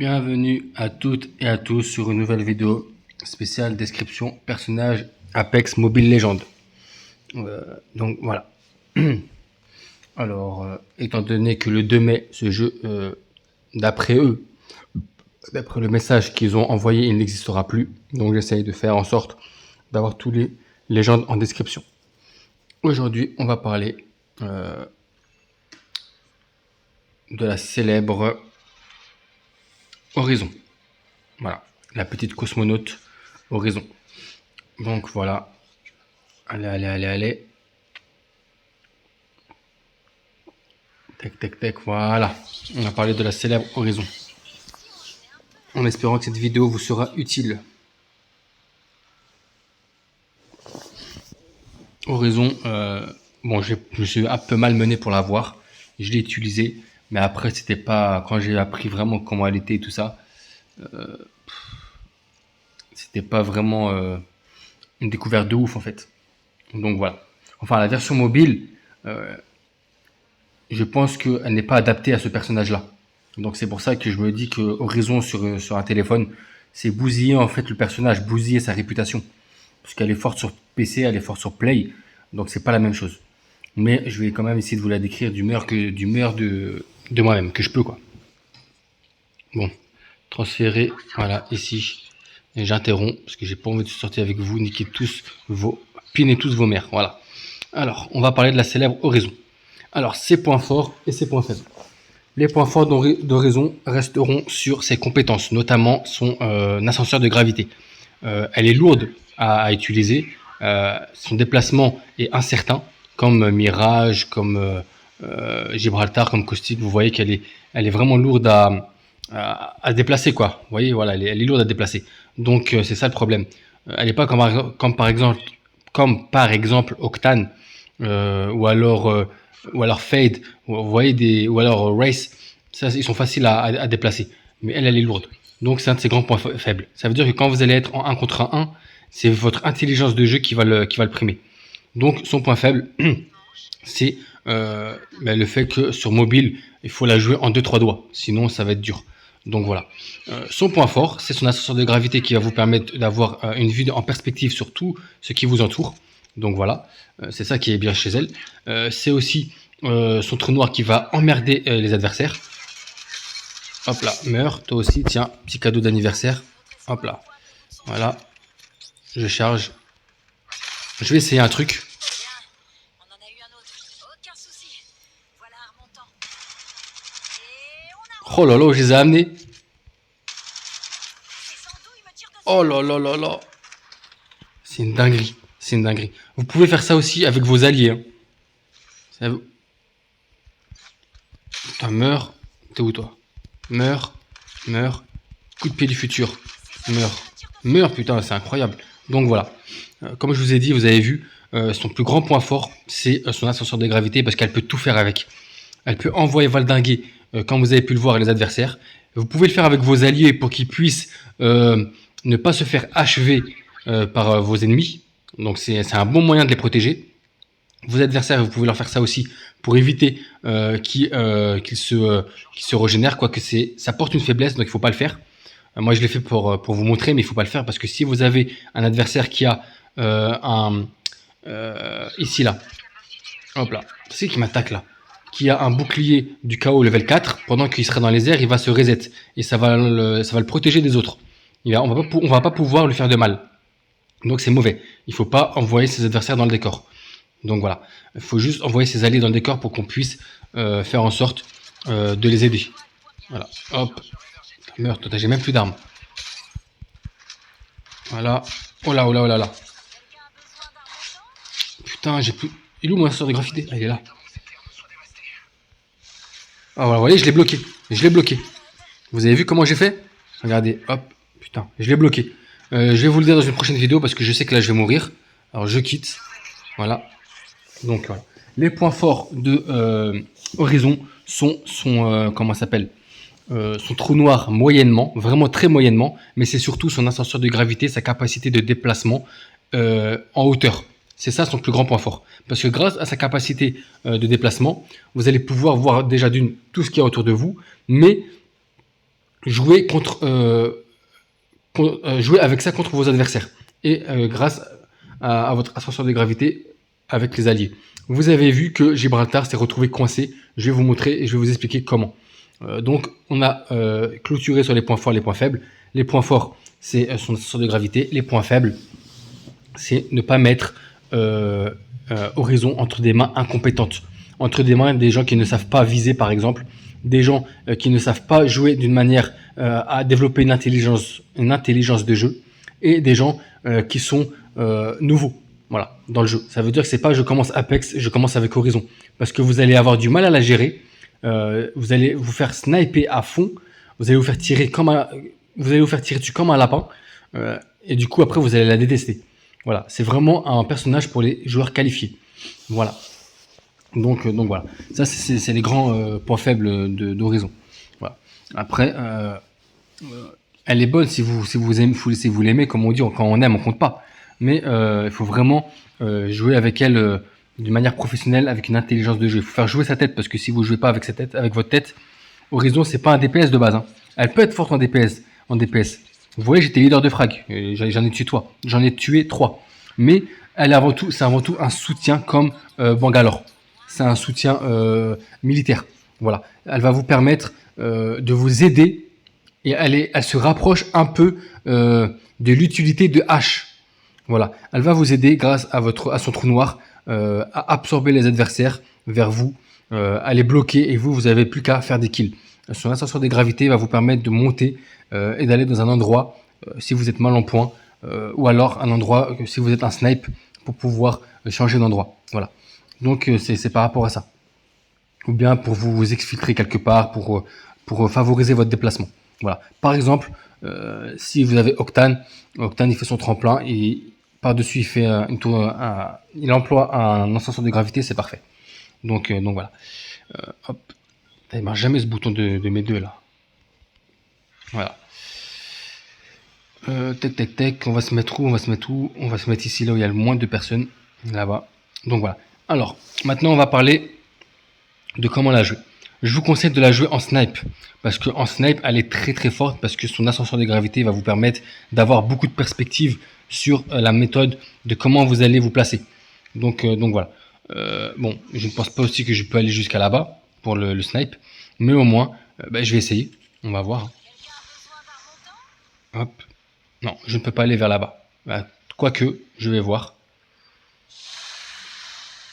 Bienvenue à toutes et à tous sur une nouvelle vidéo spéciale description personnage Apex Mobile Legends. Donc voilà. Alors, étant donné que le 2 mai, ce jeu, d'après eux, d'après le message qu'ils ont envoyé, il n'existera plus. Donc j'essaye de faire en sorte d'avoir tous les légendes en description. Aujourd'hui, on va parler de la célèbre Horizon. Voilà, la petite cosmonaute Horizon. Donc voilà. Allez. Tac, voilà. On a parlé de la célèbre Horizon. En espérant que cette vidéo vous sera utile. Horizon, bon, je me suis un peu malmené pour l'avoir. Je l'ai utilisé, mais après, c'était pas... Quand j'ai appris vraiment comment elle était et tout ça, c'était pas vraiment une découverte de ouf, en fait. Donc voilà. Enfin, la version mobile, je pense qu'elle n'est pas adaptée à ce personnage-là. Donc c'est pour ça que je me dis que Horizon sur un téléphone, c'est bousiller en fait le personnage, bousiller sa réputation. Parce qu'elle est forte sur PC, elle est forte sur Play, donc c'est pas la même chose. Mais je vais quand même essayer de vous la décrire du meilleur de moi-même, que je peux quoi. Bon, transférer, voilà, ici. Et j'interromps, parce que j'ai pas envie de sortir avec vous, niquer tous pinez tous vos mères, voilà. Alors, on va parler de la célèbre Horizon. Alors, ses points forts et ses points faibles. Les points forts d'Horizon resteront sur ses compétences, notamment son ascenseur de gravité. Elle est lourde à utiliser, son déplacement est incertain, comme Mirage, comme Gibraltar, comme Caustic. Vous voyez qu'elle est vraiment lourde à déplacer, quoi. Vous voyez, voilà, elle est lourde à déplacer. Donc c'est ça le problème. Elle n'est pas comme par exemple Octane ou alors Fade, vous voyez ou alors Race, ça, ils sont faciles à déplacer, mais elle est lourde. Donc c'est un de ses grands points faibles. Ça veut dire que quand vous allez être en 1 contre 1, c'est votre intelligence de jeu qui va le primer. Donc son point faible, c'est le fait que sur mobile, il faut la jouer en 2-3 doigts, sinon ça va être dur. Donc voilà. Son point fort, c'est son ascenseur de gravité qui va vous permettre d'avoir une vue en perspective sur tout ce qui vous entoure. Donc voilà, c'est ça qui est bien chez elle. C'est aussi son trou noir qui va emmerder les adversaires. Hop là, meurs, toi aussi, tiens, petit cadeau d'anniversaire. Hop là, voilà, je charge. Je vais essayer un truc. Oh là là, je les ai amenés. Oh là là là là. C'est une dinguerie, c'est une dinguerie. Vous pouvez faire ça aussi avec vos alliés. Hein. Putain, meurs. T'es où toi? Meurs. Coup de pied du futur. Meurs, putain, c'est incroyable. Donc voilà. Comme je vous ai dit, vous avez vu, son plus grand point fort, c'est son ascenseur de gravité parce qu'elle peut tout faire avec. Elle peut envoyer valdinguer, comme vous avez pu le voir, les adversaires. Vous pouvez le faire avec vos alliés pour qu'ils puissent ne pas se faire achever par vos ennemis. Donc c'est un bon moyen de les protéger. Vos adversaires, vous pouvez leur faire ça aussi pour éviter qu'ils se régénèrent, quoique ça porte une faiblesse, donc il ne faut pas le faire. Moi, je l'ai fait pour vous montrer, mais il ne faut pas le faire parce que si vous avez un adversaire qui a ici là, hop là, c'est qui m'attaque là, qui a un bouclier du chaos level 4, pendant qu'il sera dans les airs, il va se reset et ça va le protéger des autres. On va pas pouvoir lui faire de mal. Donc c'est mauvais. Il ne faut pas envoyer ses adversaires dans le décor. Donc voilà, il faut juste envoyer ses alliés dans le décor pour qu'on puisse faire en sorte de les aider. Voilà, hop. Meurs, toi, j'ai même plus d'armes. Voilà. Oh là. Putain, j'ai plus... Il est où mon ascenseur de graffiti? Ah, il est là. Ah voilà, vous voyez, je l'ai bloqué. Vous avez vu comment j'ai fait? Regardez, hop. Putain, je l'ai bloqué. Je vais vous le dire dans une prochaine vidéo parce que je sais que là, je vais mourir. Alors, je quitte. Voilà. Donc, voilà. Les points forts de Horizon sont comment ça s'appelle, son trou noir moyennement, vraiment très moyennement, mais c'est surtout son ascenseur de gravité, sa capacité de déplacement en hauteur. C'est ça son plus grand point fort. Parce que grâce à sa capacité de déplacement, vous allez pouvoir voir déjà d'une tout ce qu'il y a autour de vous, mais jouer jouer avec ça contre vos adversaires. Et grâce à votre ascenseur de gravité avec les alliés. Vous avez vu que Gibraltar s'est retrouvé coincé. Je vais vous montrer et je vais vous expliquer comment. Donc, on a clôturé sur les points forts, les points faibles. Les points forts, c'est son ascenseur de gravité. Les points faibles, c'est ne pas mettre Horizon entre des mains incompétentes. Entre des mains des gens qui ne savent pas viser, par exemple. Des gens qui ne savent pas jouer d'une manière à développer une intelligence de jeu. Et des gens qui sont nouveaux. Voilà, dans le jeu. Ça veut dire que c'est pas je commence Apex, je commence avec Horizon. Parce que vous allez avoir du mal à la gérer. Vous allez vous faire sniper à fond. Vous allez vous faire tirer dessus comme un lapin. Et du coup, après, vous allez la détester. Voilà, c'est vraiment un personnage pour les joueurs qualifiés. Voilà. Donc voilà. Ça, c'est les grands points faibles d'Horizon. Voilà. Après, elle est bonne si vous aimez, si vous l'aimez, comme on dit, quand on aime, on compte pas. Mais il faut vraiment jouer avec elle d'une manière professionnelle, avec une intelligence de jeu. Il faut faire jouer sa tête, parce que si vous jouez pas avec sa tête, avec votre tête, Horizon, c'est pas un DPS de base. Hein. Elle peut être forte en DPS. Vous voyez, j'étais leader de frag. J'en ai tué 3. Mais elle est c'est avant tout un soutien comme Bangalore. C'est un soutien militaire. Voilà. Elle va vous permettre de vous aider et elle se rapproche un peu de l'utilité de H. Voilà. Elle va vous aider grâce à son trou noir à absorber les adversaires vers vous, à les bloquer et vous avez plus qu'à faire des kills. Son ascenseur des gravités va vous permettre de monter et d'aller dans un endroit si vous êtes mal en point ou alors un endroit si vous êtes un snipe pour pouvoir changer d'endroit. Voilà. Donc c'est par rapport à ça. Ou bien pour vous exfiltrer quelque part, pour favoriser votre déplacement. Voilà. Par exemple, si vous avez Octane il fait son tremplin et par-dessus il fait il emploie un ascenseur de gravité, c'est parfait. Donc voilà. Hop. Il marche jamais ce bouton de mes deux là. Voilà. Tac. On va se mettre où? On va se mettre ici, là où il y a le moins de personnes. Là-bas. Donc voilà. Alors, maintenant on va parler de comment la jouer. Je vous conseille de la jouer en snipe. Parce qu'en snipe, elle est très très forte. Parce que son ascenseur de gravité va vous permettre d'avoir beaucoup de perspectives sur la méthode de comment vous allez vous placer. Donc voilà. Bon, je ne pense pas aussi que je peux aller jusqu'à là-bas pour le snipe. Mais au moins, je vais essayer. On va voir. Hop. Non, je ne peux pas aller vers là-bas. Quoique, je vais voir.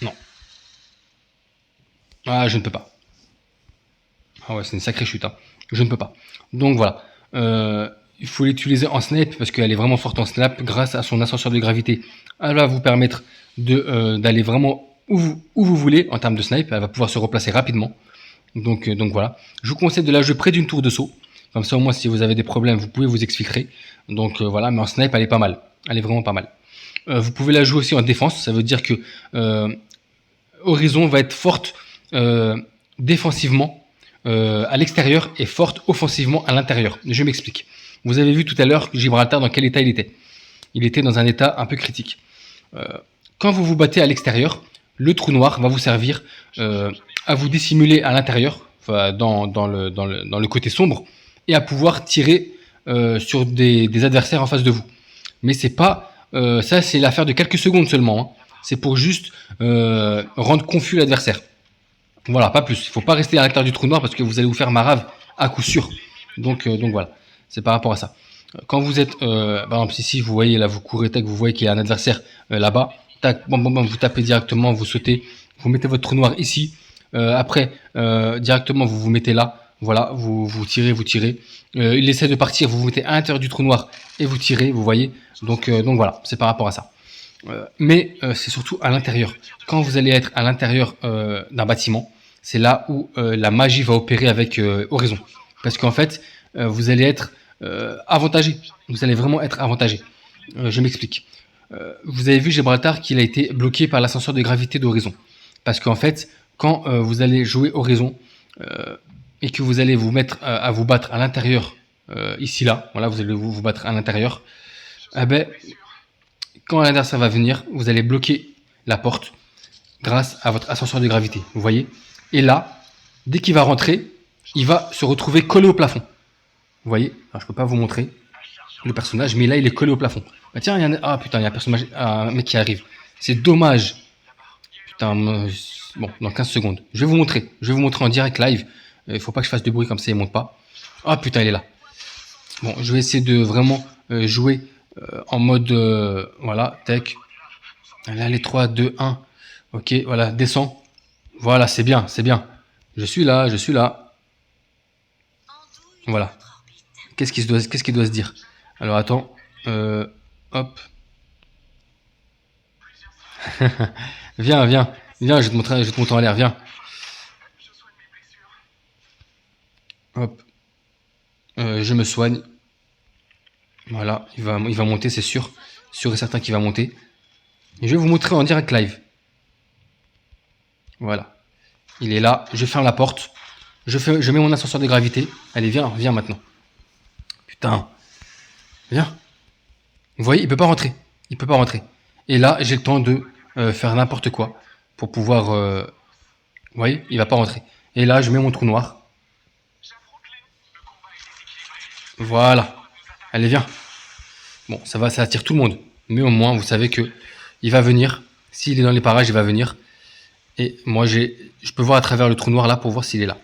Non. Ah, je ne peux pas. Ah ouais, c'est une sacrée chute. Hein. Je ne peux pas. Donc voilà. Il faut l'utiliser en snipe parce qu'elle est vraiment forte en snap grâce à son ascenseur de gravité. Elle va vous permettre d'aller vraiment où vous voulez en termes de snipe. Elle va pouvoir se replacer rapidement. Donc voilà. Je vous conseille de la jouer près d'une tour de saut. Comme ça, au moins, si vous avez des problèmes, vous pouvez vous exfiltrer. Donc voilà, mais en snipe, elle est pas mal. Elle est vraiment pas mal. Vous pouvez la jouer aussi en défense. Ça veut dire que Horizon va être forte défensivement à l'extérieur et forte offensivement à l'intérieur. Je m'explique. Vous avez vu tout à l'heure Gibraltar dans quel état il était. Il était dans un état un peu critique. Quand vous vous battez à l'extérieur, le trou noir va vous servir à vous dissimuler à l'intérieur, dans le côté sombre, et à pouvoir tirer sur des adversaires en face de vous. Mais c'est pas ça, c'est l'affaire de quelques secondes seulement. Hein. C'est pour juste rendre confus l'adversaire. Voilà, pas plus. Il ne faut pas rester à l'intérieur du trou noir parce que vous allez vous faire marave à coup sûr. Donc voilà, c'est par rapport à ça. Quand vous êtes, par exemple, ici, vous voyez, là, vous courez, tac, vous voyez qu'il y a un adversaire là-bas, tac, vous tapez directement, vous sautez, vous mettez votre trou noir ici. Après, directement, vous vous mettez là. Voilà, vous tirez. Il essaie de partir, vous vous mettez à l'intérieur du trou noir et vous tirez, vous voyez. Donc voilà, c'est par rapport à ça. Mais c'est surtout à l'intérieur. Quand vous allez être à l'intérieur d'un bâtiment, c'est là où la magie va opérer avec Horizon. Parce qu'en fait, vous allez être avantagé. Vous allez vraiment être avantagé. Je m'explique. Vous avez vu Gibraltar qu'il a été bloqué par l'ascenseur de gravité d'Horizon. Parce qu'en fait, quand vous allez jouer Horizon et que vous allez vous mettre à vous battre à l'intérieur, ici là, voilà, vous allez vous battre à l'intérieur, quand l'adversaire va venir, vous allez bloquer la porte grâce à votre ascenseur de gravité. Vous voyez? Et là, dès qu'il va rentrer, il va se retrouver collé au plafond. Vous voyez, alors, je peux pas vous montrer le personnage, mais là, il est collé au plafond. Bah, tiens, ah putain, il y a un mec qui arrive. C'est dommage. Putain, bon, dans 15 secondes. Je vais vous montrer. Je vais vous montrer en direct live. Il faut pas que je fasse de bruit comme ça, il monte pas. Ah putain, il est là. Bon, je vais essayer de vraiment jouer en mode... voilà, tech. Là, les 3, 2, 1. Ok, voilà, descends. Voilà, c'est bien, c'est bien. Je suis là, je suis là. Voilà. Qu'est-ce qu'il doit se dire? Alors, attends. Hop. Viens, viens. Viens, je vais te montrer en l'air, viens. Hop. Je me soigne. Voilà, il va monter, c'est sûr. Sûr et certain qu'il va monter. Et je vais vous montrer en direct live. Voilà. Il est là. Je ferme la porte. Je mets mon ascenseur de gravité. Allez, viens, viens maintenant. Putain. Viens. Vous voyez, il peut pas rentrer. Il peut pas rentrer. Et là, j'ai le temps de faire n'importe quoi pour pouvoir... vous voyez, il va pas rentrer. Et là, je mets mon trou noir. Voilà. Allez, viens. Bon, ça attire tout le monde. Mais au moins, vous savez que il va venir. S'il est dans les parages, il va venir. Et moi, je peux voir à travers le trou noir là pour voir s'il est là.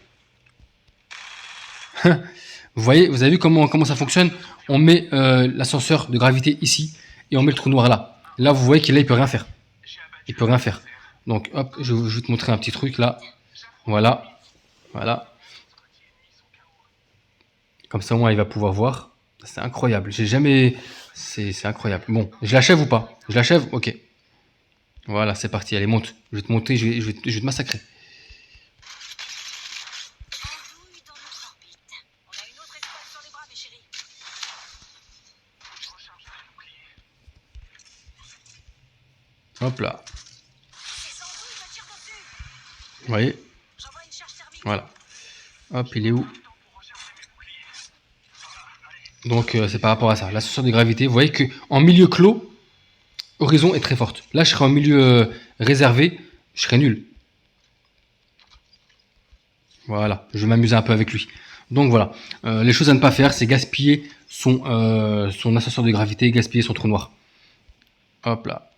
Vous voyez, vous avez vu comment ça fonctionne? On met l'ascenseur de gravité ici et on met le trou noir là. Là, vous voyez qu'il il peut rien faire. Il peut rien faire. Donc, hop, je vais te montrer un petit truc là. Voilà. Voilà. Comme ça, au moins, il va pouvoir voir. C'est incroyable. J'ai jamais... C'est incroyable. Bon, je l'achève ou pas? Je l'achève? Ok. Voilà, c'est parti. Allez, monte. Je vais te monter, je vais te massacrer. Hop là. Vous voyez? Voilà. Hop, il est où? Donc, c'est par rapport à ça. L'ascenseur de gravité. Vous voyez qu'en milieu clos, Horizon est très forte. Là, je serais en milieu réservé. Je serais nul. Voilà. Je vais m'amuser un peu avec lui. Donc, voilà. Les choses à ne pas faire, c'est gaspiller son ascenseur de gravité, gaspiller son trou noir. Hop là.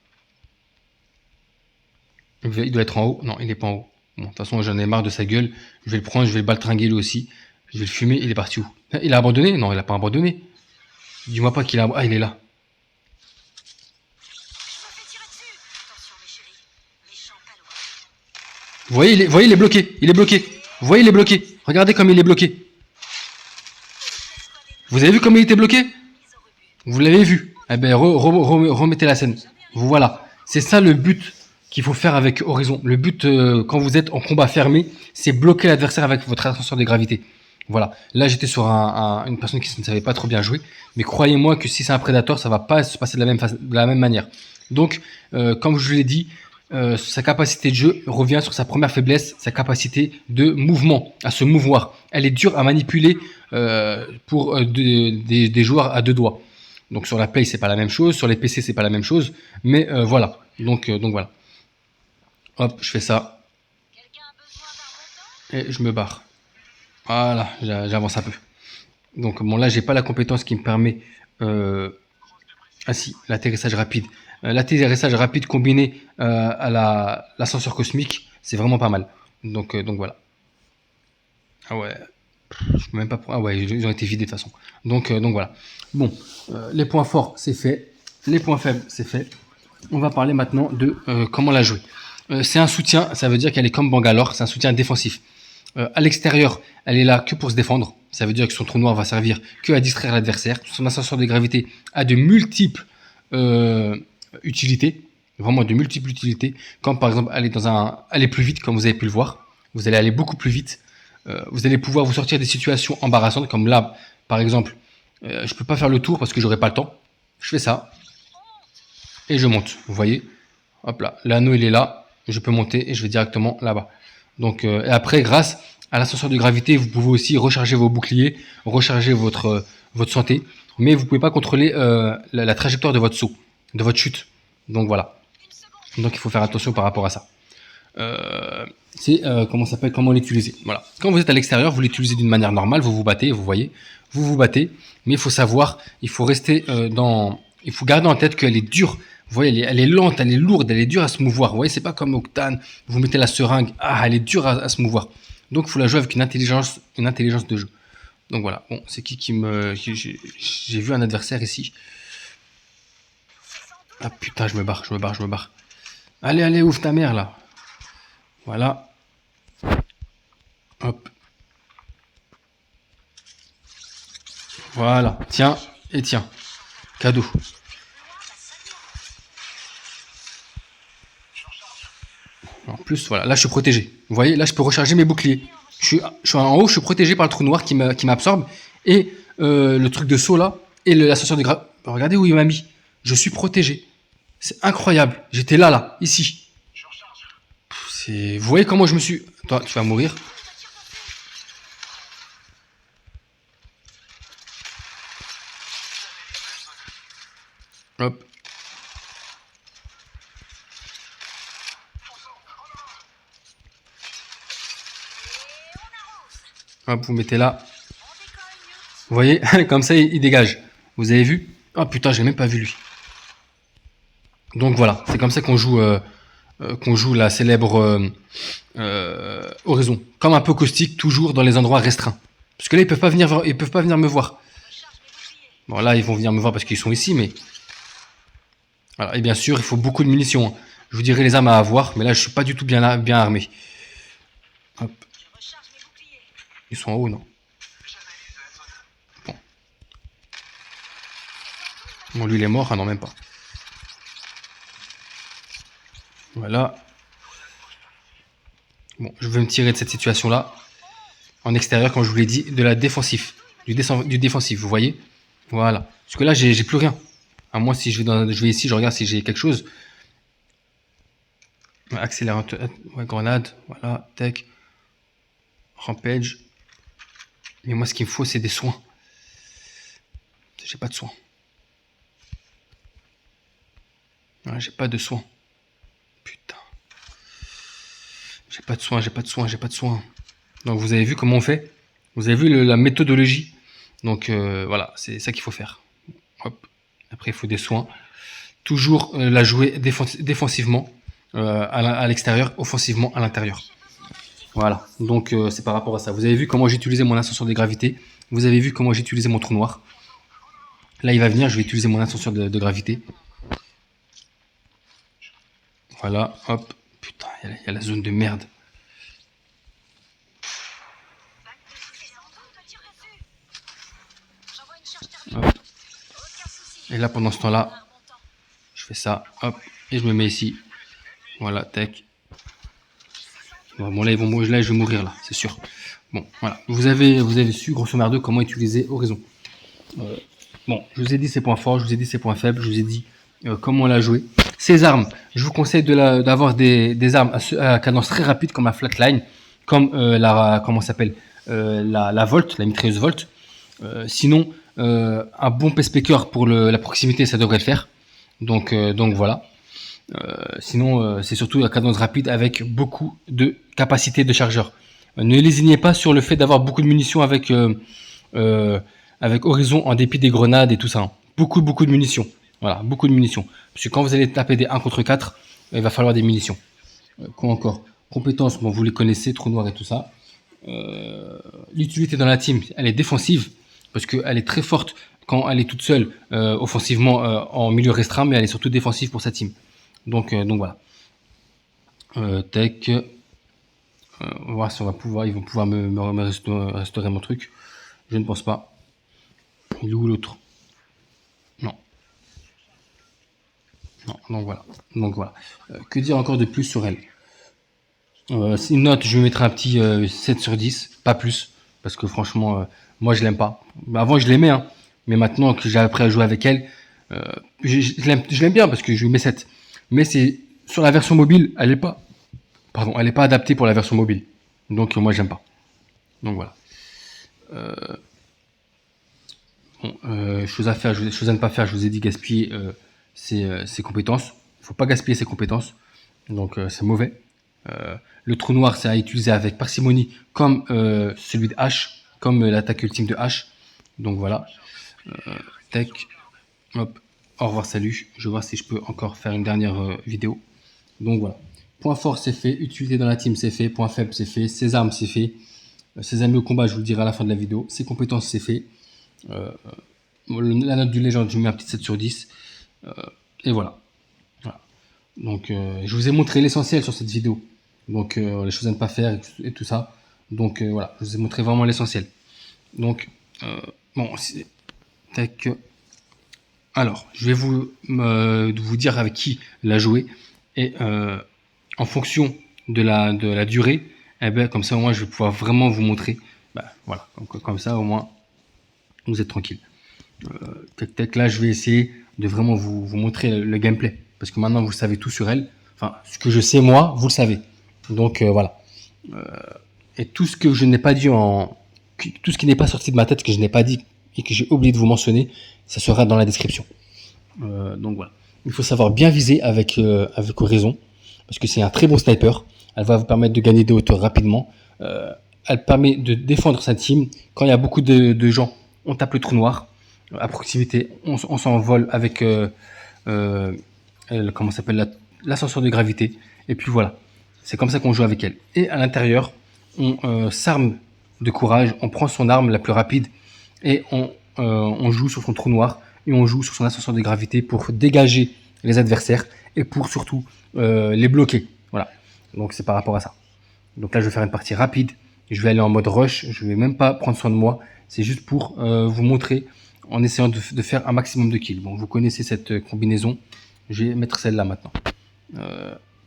Il doit être en haut. Non, il n'est pas en haut. Bon, de toute façon, j'en ai marre de sa gueule. Je vais le prendre, je vais le baltringuer lui aussi. Je vais le fumer. Il est parti où? Il a abandonné? Non, il n'a pas abandonné. Dis-moi pas qu'il a... Ah, il est là. Vous voyez, il est bloqué. Il est bloqué. Vous voyez, il est bloqué. Regardez comme il est bloqué. Vous avez vu comme il était bloqué? Vous l'avez vu. Eh ben, remettez la scène. Voilà. C'est ça le but qu'il faut faire avec Horizon. Le but, quand vous êtes en combat fermé, c'est bloquer l'adversaire avec votre ascenseur de gravité. Voilà. Là, j'étais sur une personne qui ne savait pas trop bien jouer. Mais croyez-moi que si c'est un Predator, ça va pas se passer de la même manière. Donc, comme je vous l'ai dit, sa capacité de jeu revient sur sa première faiblesse, sa capacité de mouvement, à se mouvoir. Elle est dure à manipuler pour des joueurs à deux doigts. Donc sur la Play, c'est pas la même chose, sur les PC, c'est pas la même chose, mais voilà. Donc voilà. Hop, je fais ça. Et je me barre. Voilà, j'avance un peu. Donc bon, là, j'ai pas la compétence qui me permet... Ah si, l'atterrissage rapide. L'atterrissage rapide combiné à l'ascenseur cosmique, c'est vraiment pas mal. Donc voilà. Ah ouais. Je peux même pas... Ah ouais, ils ont été vidés de toute façon. Donc voilà. Bon, les points forts, c'est fait. Les points faibles, c'est fait. On va parler maintenant de comment la jouer. C'est un soutien, ça veut dire qu'elle est comme Bangalore, c'est un soutien défensif. À l'extérieur, elle est là que pour se défendre. Ça veut dire que son trou noir va servir que à distraire l'adversaire. Son ascenseur de gravité a de multiples utilités. Vraiment de multiples utilités. Comme par exemple aller plus vite, comme vous avez pu le voir. Vous allez aller beaucoup plus vite. Vous allez pouvoir vous sortir des situations embarrassantes. Comme là, par exemple, je peux pas faire le tour parce que j'aurai pas le temps. Je fais ça. Et je monte. Vous voyez? Hop là. L'anneau, il est là. Je peux monter et je vais directement là-bas. Donc, et après, grâce à l'ascenseur de gravité, vous pouvez aussi recharger vos boucliers, recharger votre santé, mais vous pouvez pas contrôler la trajectoire de votre saut, de votre chute. Donc voilà. Donc il faut faire attention par rapport à ça. comment ça s'appelle, comment l'utiliser. Voilà. Quand vous êtes à l'extérieur, vous l'utilisez d'une manière normale, vous vous battez, vous voyez, vous vous battez, mais il faut savoir, il faut rester il faut garder en tête qu'elle est dure. Vous voyez, elle est lente, elle est lourde, elle est dure à se mouvoir. Vous voyez, c'est pas comme Octane, vous mettez la seringue, elle est dure à se mouvoir. Donc, il faut la jouer avec une intelligence de jeu. Donc voilà. Bon, c'est qui me, j'ai vu un adversaire ici. Ah putain, je me barre. Allez, ouvre ta mère là. Voilà. Hop. Voilà. Tiens, et tiens. Cadeau. En plus, voilà. Là, je suis protégé. Vous voyez, là, je peux recharger mes boucliers. Je suis en haut, je suis protégé par le trou noir qui m'absorbe. Et le truc de saut là. Et l'ascenseur de grave. Regardez où il m'a mis. Je suis protégé. C'est incroyable. J'étais là, ici. Vous voyez comment je me suis... Toi, tu vas mourir. Hop. Hop, vous mettez là. Vous voyez, comme ça, il dégage. Vous avez vu? Oh putain, j'ai même pas vu lui. Donc voilà, c'est comme ça qu'on joue la célèbre Horizon. Comme un peu caustique, toujours dans les endroits restreints. Parce que là, ils peuvent pas venir me voir. Bon, là, ils vont venir me voir parce qu'ils sont ici, mais... Voilà. Et bien sûr, il faut beaucoup de munitions. Hein. Je vous dirai les armes à avoir, mais là, je suis pas du tout bien armé. Hop. Ils sont en haut, non? Bon. Bon, lui, il est mort. Ah non, même pas. Voilà. Bon, je vais me tirer de cette situation-là. En extérieur, comme je vous l'ai dit, de la défensive. Du défensif, vous voyez? Voilà. Parce que là, j'ai plus rien. À moins si je vais ici, je regarde si j'ai quelque chose. Accélérateur, ouais, grenade, voilà, tech. Rampage. Mais moi, ce qu'il me faut, c'est des soins. J'ai pas de soins. Ouais, j'ai pas de soins. Putain. J'ai pas de soins. Donc, vous avez vu comment on fait? Vous avez vu la méthodologie? Donc, voilà, c'est ça qu'il faut faire. Hop. Après, il faut des soins. Toujours la jouer défensivement à l'extérieur, offensivement à l'intérieur. Voilà, donc c'est par rapport à ça. Vous avez vu comment j'ai utilisé mon ascenseur de gravité. Vous avez vu comment j'ai utilisé mon trou noir. Là, il va venir, je vais utiliser mon ascenseur de gravité. Voilà, hop. Putain, il y a la zone de merde. Hop. Et là, pendant ce temps-là, je fais ça, hop, et je me mets ici. Voilà, tech. Bon, là, je vais mourir, là, c'est sûr. Bon, voilà. Vous avez su, grosso merdo, comment utiliser Horizon. Bon, je vous ai dit ses points forts, je vous ai dit ses points faibles, je vous ai dit comment la jouer. Ces armes, je vous conseille d'avoir des armes à cadence très rapide, comme la flatline, comme comment s'appelle, la Volt, la mitrailleuse Volt. Sinon, un bon pacepicker pour la proximité, ça devrait le faire. Donc voilà. Sinon, c'est surtout la cadence rapide avec beaucoup de capacité de chargeur. Ne lésinez pas sur le fait d'avoir beaucoup de munitions avec Horizon en dépit des grenades et tout ça. Hein. Beaucoup de munitions. Voilà, beaucoup de munitions. Parce que quand vous allez taper des 1 contre 4, il va falloir des munitions. Quoi encore? Compétences, bon, vous les connaissez, trou noir et tout ça. L'utilité dans la team, elle est défensive parce qu'elle est très forte quand elle est toute seule offensivement en milieu restreint, mais elle est surtout défensive pour sa team. Donc voilà. Tech. On va voir si ils vont pouvoir me restaurer mon truc. Je ne pense pas. Il est où l'autre? Non. Donc voilà. Que dire encore de plus sur elle? C'est une note, je vais mettre un petit 7 sur 10, pas plus. Parce que franchement, moi je l'aime pas. Avant je l'aimais, hein, mais maintenant que j'ai appris à jouer avec elle, je l'aime bien parce que je lui mets 7. Mais c'est sur la version mobile, elle est pas adaptée pour la version mobile. Donc moi j'aime pas. Donc voilà. Chose à ne pas faire, je vous ai dit gaspiller ses compétences. Il faut pas gaspiller ses compétences. Donc c'est mauvais. Le trou noir, c'est à utiliser avec parcimonie, comme celui de H, comme l'attaque ultime de H. Donc voilà. Tac. Hop. Au revoir, salut. Je vais voir si je peux encore faire une dernière vidéo. Donc voilà. Point fort, c'est fait. Utilité dans la team, c'est fait. Point faible, c'est fait. Ses armes, c'est fait. Ses amis au combat, je vous le dirai à la fin de la vidéo. Ses compétences, c'est fait. La note du légende, je mets un petit 7 sur 10. Et voilà. Voilà. Donc, je vous ai montré l'essentiel sur cette vidéo. Donc, les choses à ne pas faire et tout ça. Donc, voilà. Je vous ai montré vraiment l'essentiel. Donc, bon, tac. Alors, je vais vous dire avec qui la jouer. Et en fonction de la durée, eh ben, comme ça, au moins, je vais pouvoir vraiment vous montrer. Bah, voilà. Comme ça, au moins, vous êtes tranquille. Tac, tac, là, je vais essayer de vraiment vous montrer le gameplay. Parce que maintenant, vous savez tout sur elle. Enfin, ce que je sais, moi, vous le savez. Donc, voilà. Et tout ce que je n'ai pas dit tout ce qui n'est pas sorti de ma tête, que je n'ai pas dit et que j'ai oublié de vous mentionner, ça sera dans la description. Donc voilà. Il faut savoir bien viser avec Horizon, parce que c'est un très bon sniper. Elle va vous permettre de gagner des hauteurs rapidement. Elle permet de défendre sa team. Quand il y a beaucoup de gens, on tape le trou noir. À proximité, on s'envole avec comment s'appelle l'ascenseur de gravité. Et puis voilà. C'est comme ça qu'on joue avec elle. Et à l'intérieur, on s'arme de courage, on prend son arme la plus rapide et on joue sur son trou noir et on joue sur son ascenseur de gravité pour dégager les adversaires et pour surtout les bloquer. Voilà. Donc c'est par rapport à ça. Donc là, je vais faire une partie rapide. Je vais aller en mode rush. Je vais même pas prendre soin de moi. C'est juste pour vous montrer en essayant de faire un maximum de kills. Bon, vous connaissez cette combinaison. Je vais mettre celle-là maintenant.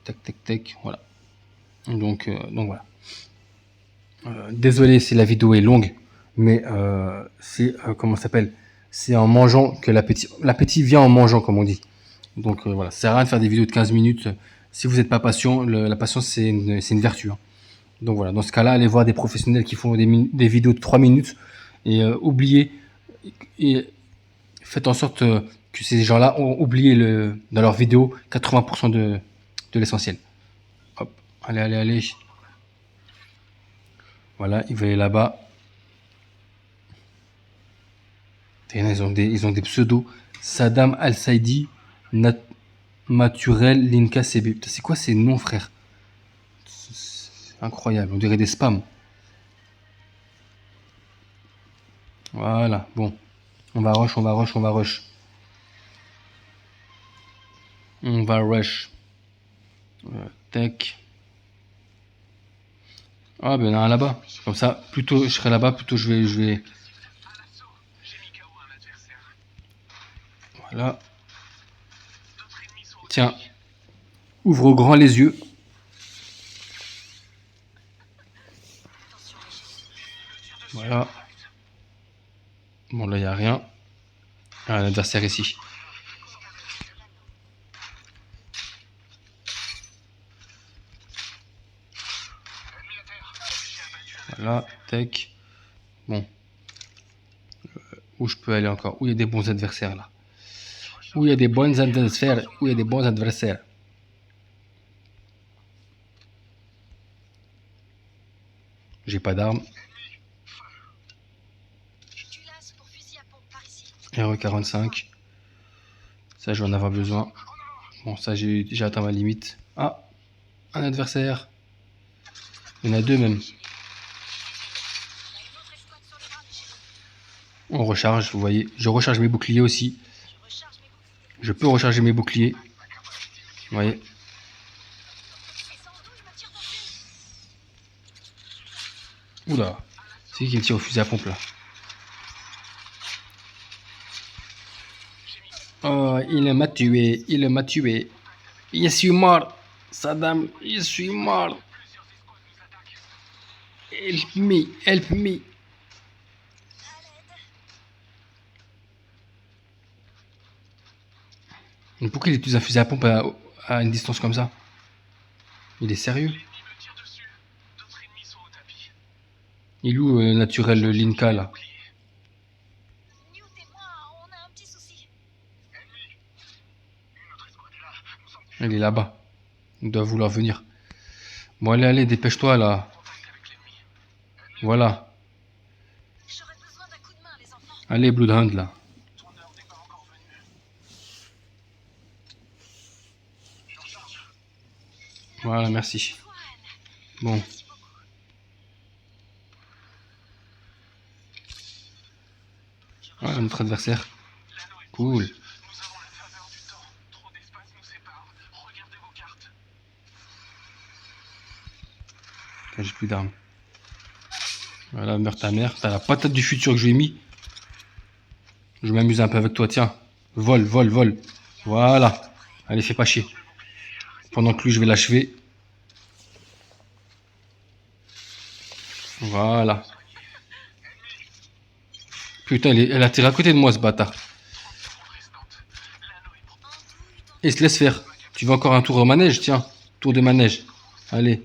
Tac, tac, tac. Voilà. Donc voilà. Désolé si la vidéo est longue, mais c'est comment ça s'appelle? C'est en mangeant que l'appétit vient en mangeant, comme on dit. Donc voilà, ça sert à rien de faire des vidéos de 15 minutes. Si vous n'êtes pas patient, la patience c'est une vertu. Hein. Donc voilà, dans ce cas-là, allez voir des professionnels qui font des vidéos de 3 minutes et oubliez et faites en sorte que ces gens-là ont oublié dans leurs vidéos 80% de l'essentiel. Hop, allez, allez, allez. Voilà, il va aller là-bas. Ils ont des pseudos. Saddam Al-Saidi, Maturel, Linka CB. C'est quoi ces noms, frère? C'est incroyable, on dirait des spams. Voilà, bon. On va rush, on va rush, on va rush. On va rush. Tac. Ah ben il y en a un là-bas. Comme ça, plutôt je serai là-bas, plutôt je vais. Voilà. Tiens. Ouvre grand les yeux. Voilà. Bon là il n'y a rien. Ah, un adversaire ici. Voilà, tac. Bon. Où je peux aller encore? Où il y a des bons adversaires là? Où il y a des bons adversaires? Où il y a des bons adversaires? J'ai pas d'arme. RE45. Ça, je vais en avoir besoin. Bon, ça, j'ai atteint ma limite. Ah, un adversaire. Il y en a deux même. On recharge, vous voyez. Je recharge mes boucliers aussi. Je peux recharger mes boucliers. Vous voyez. Oula. C'est qui me tire au fusil à pompe là? Oh, il m'a tué. Il m'a tué. Je suis mort. Saddam, je suis mort. Help me, help me. Mais pourquoi il utilise un fusil à pompe à une distance comme ça? Il est sérieux? Il est où naturel le Linka là? Il est là-bas. Il doit vouloir venir. Bon, allez, allez, dépêche-toi, là. Voilà. Allez, Bloodhound, là. Voilà, merci. Bon. Voilà, notre adversaire. Cool. J'ai plus d'armes. Voilà, meurs ta mère. T'as la patate du futur que je lui ai mis. Je m'amuse un peu avec toi, tiens. Vol, vol, vol. Voilà. Allez, fais pas chier. Pendant que lui, je vais l'achever. Voilà. Putain, elle a tiré à côté de moi, ce bâtard. Et se laisse faire. Tu veux encore un tour au manège? Tiens, tour de manège. Allez.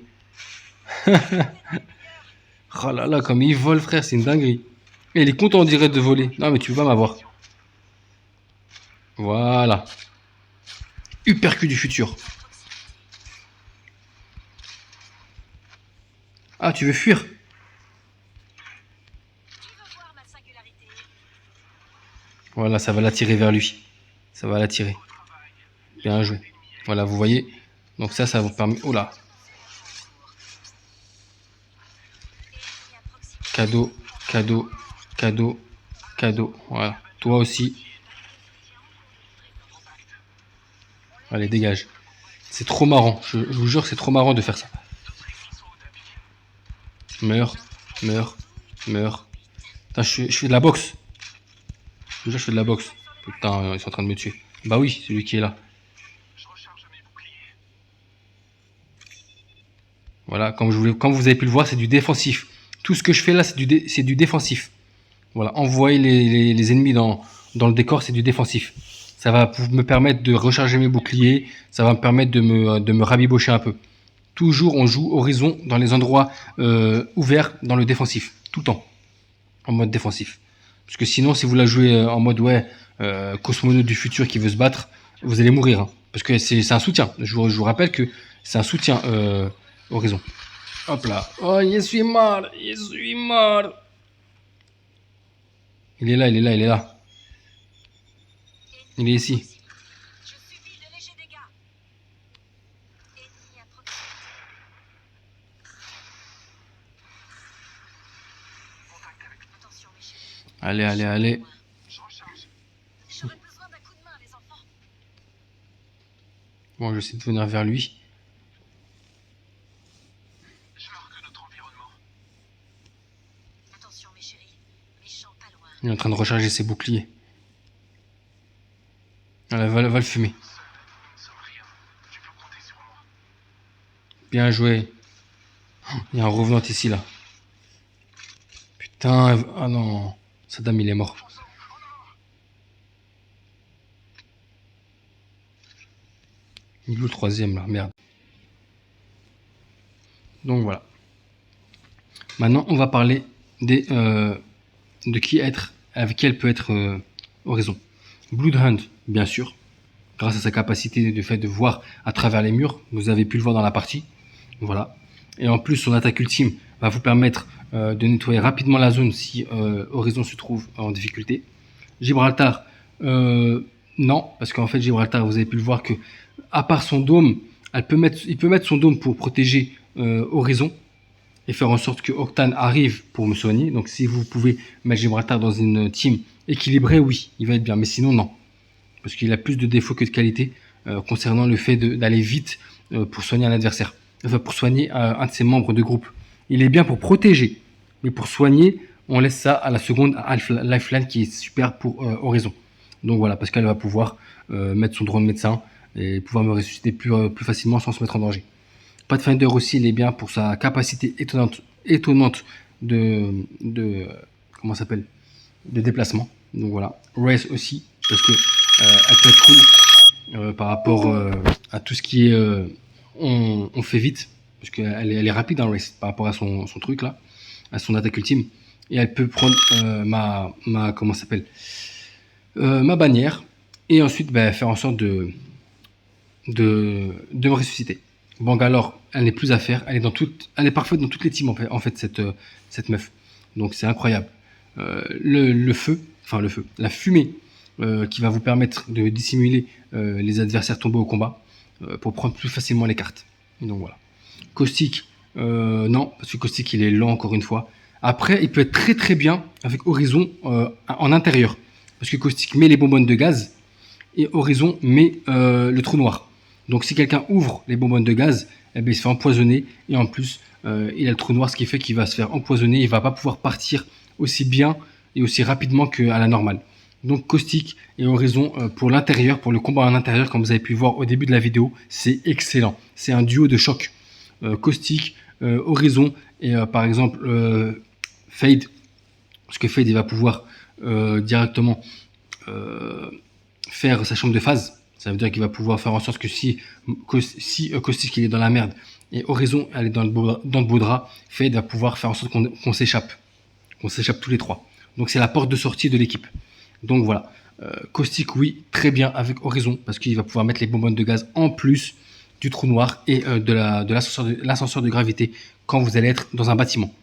Oh là là, comme il vole, frère, c'est une dinguerie. Et il est content, on dirait, de voler. Non, mais tu peux pas m'avoir. Voilà. Uppercut du futur. Ah, tu veux fuir? Voilà, ça va l'attirer vers lui. Ça va l'attirer. Bien joué. Voilà, vous voyez. Donc ça vous permet... Oh là. Cadeau, cadeau, cadeau, cadeau. Voilà. Toi aussi. Allez, dégage. C'est trop marrant. Je vous jure, c'est trop marrant de faire ça. Meurs, meurs, meurs. Putain, je fais de la boxe. Je vous jure, je fais de la boxe. Putain, ils sont en train de me tuer. Bah oui, celui qui est là. Voilà, comme vous avez pu le voir, c'est du défensif. Tout ce que je fais là, c'est du défensif. Voilà, envoyer les ennemis dans le décor, c'est du défensif. Ça va me permettre de recharger mes boucliers, ça va me permettre de me rabibocher un peu. Toujours, on joue horizon dans les endroits ouverts dans le défensif, tout le temps, en mode défensif. Parce que sinon, si vous la jouez en mode cosmonaute du futur qui veut se battre, vous allez mourir. Hein. Parce que c'est un soutien. Je vous rappelle que c'est un soutien horizon. Hop là. Oh, je suis mort, je suis mort. Il est là, il est là, il est là. Il est ici. Allez, allez, allez. Bon, j'essaie de venir vers lui. Il est en train de recharger ses boucliers. Allez, va le fumer. Bien joué. Il y a un revenant ici, là. Putain, ah non. Saddam, il est mort. Il est où le troisième, là? Merde. Donc, voilà. Maintenant, on va parler de qui être, avec qui elle peut être Horizon. Bloodhound, bien sûr. Grâce à sa capacité de fait de voir à travers les murs. Vous avez pu le voir dans la partie. Voilà. Et en plus, son attaque ultime va vous permettre de nettoyer rapidement la zone si Horizon se trouve en difficulté. Gibraltar, non, parce qu'en fait, Gibraltar, vous avez pu le voir que, à part son dôme, il peut mettre son dôme pour protéger Horizon et faire en sorte que Octane arrive pour me soigner. Donc, si vous pouvez mettre Gibraltar dans une team équilibrée, oui, il va être bien. Mais sinon, non. Parce qu'il a plus de défauts que de qualité concernant le fait d'aller vite pour soigner un adversaire. Enfin, pour soigner un de ses membres de groupe. Il est bien pour protéger. Mais pour soigner, on laisse ça à la seconde lifeline qui est super pour Horizon. Donc voilà, parce qu'elle va pouvoir mettre son drone médecin et pouvoir me ressusciter plus facilement sans se mettre en danger. Pathfinder aussi, il est bien pour sa capacité étonnante de comment ça s'appelle, de déplacement. Donc voilà. Race aussi, parce que elle peut être cool par rapport à tout ce qui est on fait vite, parce qu'elle elle est rapide en race par rapport à son truc là, à son attaque ultime. Et elle peut prendre comment ça s'appelle, ma bannière et ensuite faire en sorte de me ressusciter. Bangalore, elle n'est plus à faire. Elle est parfaite dans toutes les teams en fait cette meuf. Donc c'est incroyable. Le feu, la fumée qui va vous permettre de dissimuler les adversaires tombés au combat pour prendre plus facilement les cartes. Et donc voilà. Caustique, non, parce que Caustique il est lent encore une fois. Après, il peut être très très bien avec Horizon en intérieur. Parce que Caustique met les bonbonnes de gaz et Horizon met le trou noir. Donc si quelqu'un ouvre les bonbonnes de gaz, eh bien, il se fait empoisonner et en plus il a le trou noir, ce qui fait qu'il va se faire empoisonner, il va pas pouvoir partir aussi bien et aussi rapidement qu'à la normale. Donc Caustique et Horizon pour l'intérieur, pour le combat en intérieur, comme vous avez pu voir au début de la vidéo, c'est excellent. C'est un duo de choc. Caustique, Horizon et par exemple Fade, parce que Fade il va pouvoir directement faire sa chambre de phase. Ça veut dire qu'il va pouvoir faire en sorte que si Caustique il est dans la merde et Horizon elle est dans le beau drap, Fade va pouvoir faire en sorte qu'on s'échappe tous les trois. Donc c'est la porte de sortie de l'équipe. Donc voilà, Caustique oui, très bien avec Horizon parce qu'il va pouvoir mettre les bonbonnes de gaz en plus du trou noir et de l'ascenseur de gravité quand vous allez être dans un bâtiment.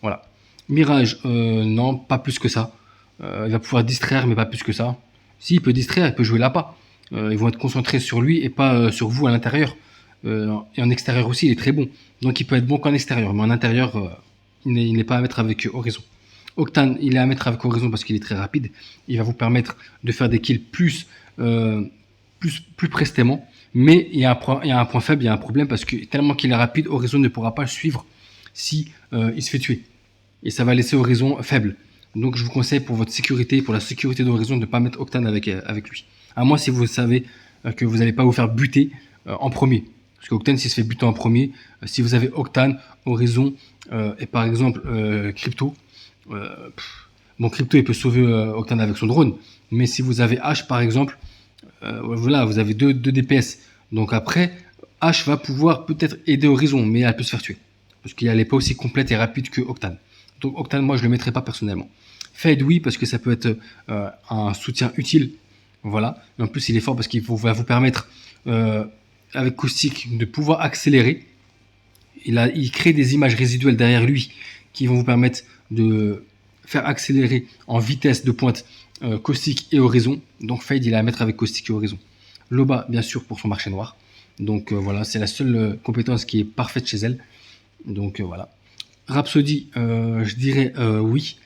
Voilà. Mirage, non, pas plus que ça. Il va pouvoir distraire, mais pas plus que ça. Si, il peut distraire, il peut jouer l'appât. Ils vont être concentrés sur lui et pas sur vous à l'intérieur. Et en extérieur aussi, il est très bon. Donc il peut être bon qu'en extérieur, mais en intérieur, il n'est pas à mettre avec Horizon. Octane, il est à mettre avec Horizon parce qu'il est très rapide. Il va vous permettre de faire des kills plus prestement. Mais il y a un point faible, il y a un problème parce que tellement qu'il est rapide, Horizon ne pourra pas le suivre si il se fait tuer. Et ça va laisser Horizon faible. Donc je vous conseille pour votre sécurité, pour la sécurité d'Horizon, de ne pas mettre Octane avec lui. À moins si vous savez que vous n'allez pas vous faire buter en premier. Parce qu'Octane, s'il se fait buter en premier, si vous avez Octane, Horizon et par exemple Crypto, Crypto il peut sauver Octane avec son drone. Mais si vous avez H par exemple, voilà, vous avez deux DPS. Donc après, H va pouvoir peut-être aider Horizon, mais elle peut se faire tuer. Parce qu'elle n'est pas aussi complète et rapide que Octane. Donc Octane, moi je le mettrai pas personnellement. Fade oui, parce que ça peut être un soutien utile. Voilà. Et en plus il est fort parce qu'il va vous permettre avec Caustique de pouvoir accélérer. Il crée des images résiduelles derrière lui qui vont vous permettre de faire accélérer en vitesse de pointe Caustique et Horizon. Donc Fade il est à mettre avec Caustique et Horizon. Loba bien sûr pour son marché noir. Donc voilà, c'est la seule compétence qui est parfaite chez elle. Donc voilà. Rhapsody, je dirais oui.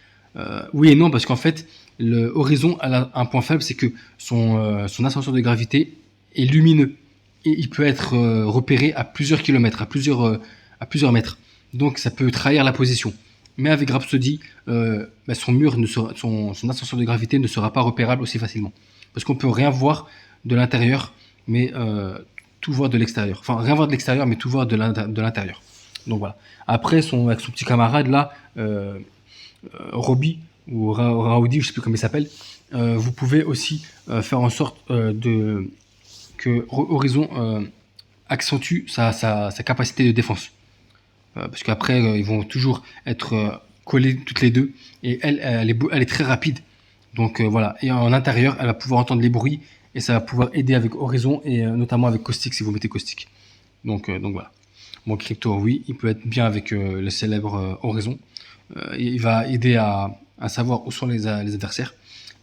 Oui et non, parce qu'en fait, le Horizon a un point faible, c'est que son ascenseur de gravité est lumineux. Et il peut être repéré à plusieurs kilomètres, à plusieurs mètres. Donc ça peut trahir la position. Mais avec Rhapsody, son ascenseur de gravité ne sera pas repérable aussi facilement. Parce qu'on peut rien voir de l'intérieur, mais tout voir de l'extérieur. Enfin, rien voir de l'extérieur, mais tout voir de l'intérieur. Donc voilà. Après, avec son petit camarade là, Robbie ou Raoudi, je sais plus comment il s'appelle, vous pouvez aussi faire en sorte que Horizon accentue sa capacité de défense. Parce qu'après, ils vont toujours être collés toutes les deux. Et elle est très rapide. Donc voilà. Et en intérieur, elle va pouvoir entendre les bruits. Et ça va pouvoir aider avec Horizon et notamment avec Caustique si vous mettez Caustique. Donc voilà. Bon, Crypto, oui, il peut être bien avec le célèbre Horizon. Il va aider à savoir où sont les adversaires.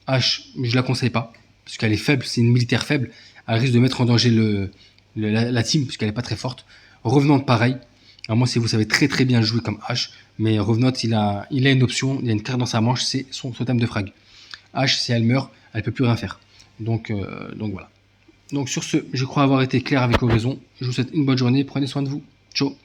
H, je la conseille pas, parce qu'elle est faible, c'est une militaire faible. Elle risque de mettre en danger la team, parce qu'elle est pas très forte. Revenante, pareil. Alors moi, si vous savez très très bien jouer comme H, mais Revenante, il a une option, il a une carte dans sa manche, c'est son totem de frag. H, si elle meurt, elle peut plus rien faire. Donc voilà. Donc sur ce, je crois avoir été clair avec Horizon. Je vous souhaite une bonne journée, prenez soin de vous. Ciao.